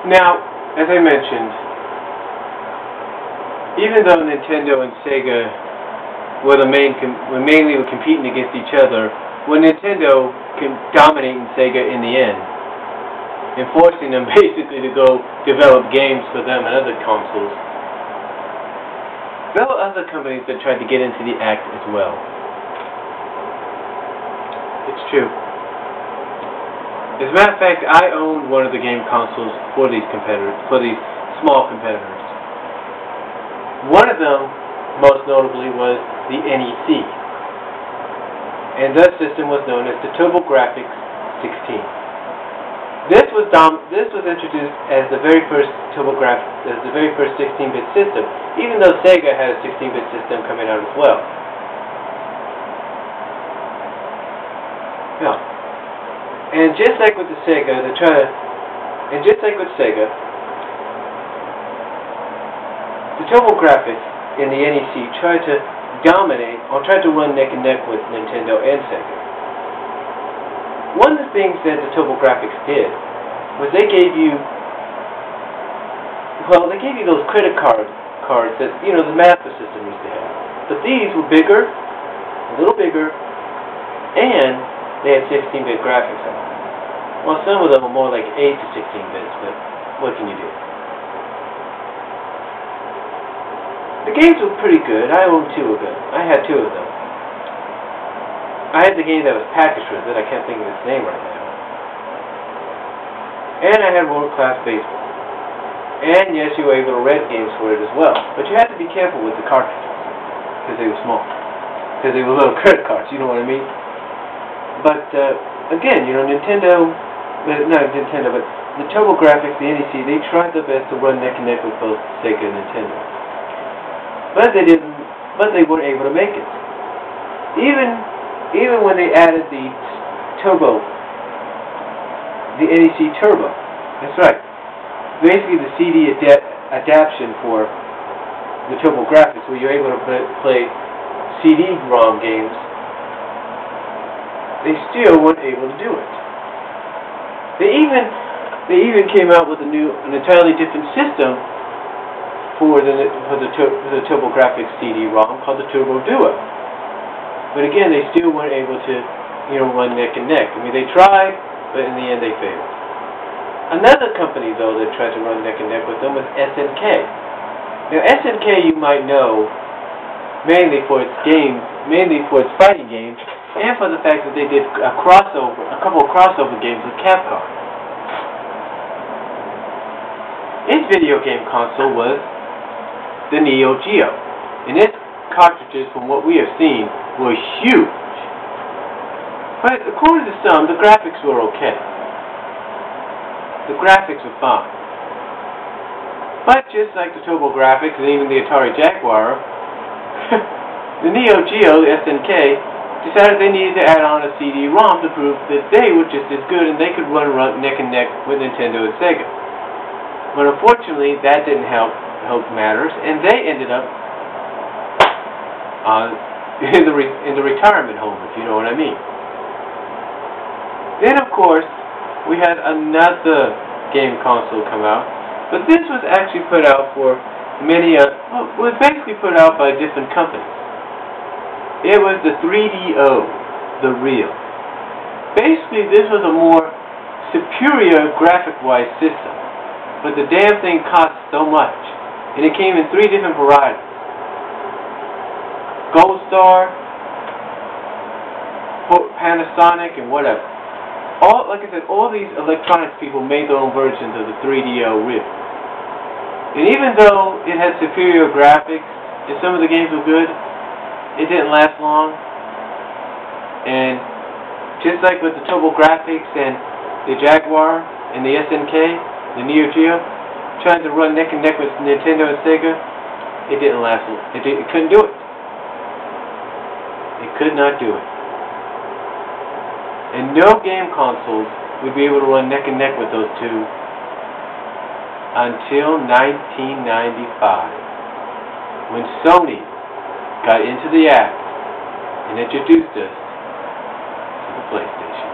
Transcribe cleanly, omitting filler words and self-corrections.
Now, as I mentioned, even though Nintendo and Sega mainly were competing against each other, Nintendo can dominate Sega in the end, and forcing them basically to go develop games for them and other consoles. There were other companies that tried to get into the act as well. It's true. As a matter of fact, I owned one of the game consoles for these small competitors. One of them, most notably, was the NEC, and that system was known as the TurboGrafx 16. This was introduced as the very first 16-bit system, even though Sega had a 16-bit system coming out as well. Yeah. And just like with the Sega, the TurboGrafx in the NEC tried to dominate, or tried to run neck and neck with Nintendo and Sega. One of the things that the TurboGrafx did was they gave you those credit cards that, the Master System used to have. But these were bigger, a little bigger, and they had 16-bit graphics on them. Well, some of them were more like 8 to 16 bits, but what can you do? The games were pretty good. I owned two of them. I had two of them. I had the game that was packaged with it. I can't think of its name right now. And I had World Class Baseball. And yes, you were able to rent games for it as well. But you had to be careful with the cartridges, because they were small. Because they were little credit cards, you know what I mean? But, again, not Nintendo, but the TurboGrafx, the NEC, they tried their best to run neck and neck with both Sega and Nintendo. But they didn't, they weren't able to make it. Even when they added the NEC Turbo, that's right. Basically the CD adaptation for the TurboGrafx, where you're able to play CD-ROM games, they still weren't able to do it. They even came out with an entirely different system for the TurboGrafx CD-ROM called the Turbo Duo. But again, they still weren't able to, run neck and neck. I mean, they tried, but in the end, they failed. Another company, though, that tried to run neck and neck with them was SNK. Now, SNK you might know mainly for its fighting games, and for the fact that they did a couple of crossover games with Capcom. Its video game console was the Neo-Geo, and its cartridges, from what we have seen, were huge. But according to some, the graphics were okay. The graphics were fine. But just like the TurboGrafx and even the Atari Jaguar, the Neo-Geo, the SNK, decided they needed to add on a CD-ROM to prove that they were just as good and they could run neck and neck with Nintendo and Sega. But unfortunately, that didn't help matters, and they ended up in the retirement home, if you know what I mean. Then, of course, we had another game console come out, but this was actually put out for was basically put out by different companies. It was the 3DO, the R.E.A.L. Basically, this was a more superior graphic-wise system, but the damn thing cost so much, and it came in 3 different varieties. Gold Star, Panasonic, and whatever. Like I said, all these electronics people made their own versions of the 3DO R.E.A.L. And even though it had superior graphics, and some of the games were good, it didn't last long. And just like with the TurboGrafx and the Jaguar and the SNK, the Neo-Geo, trying to run neck and neck with Nintendo and Sega, it didn't last long. It couldn't do it. It could not do it. And no game consoles would be able to run neck and neck with those two until 1995, when Sony got into the act and introduced us to the PlayStation.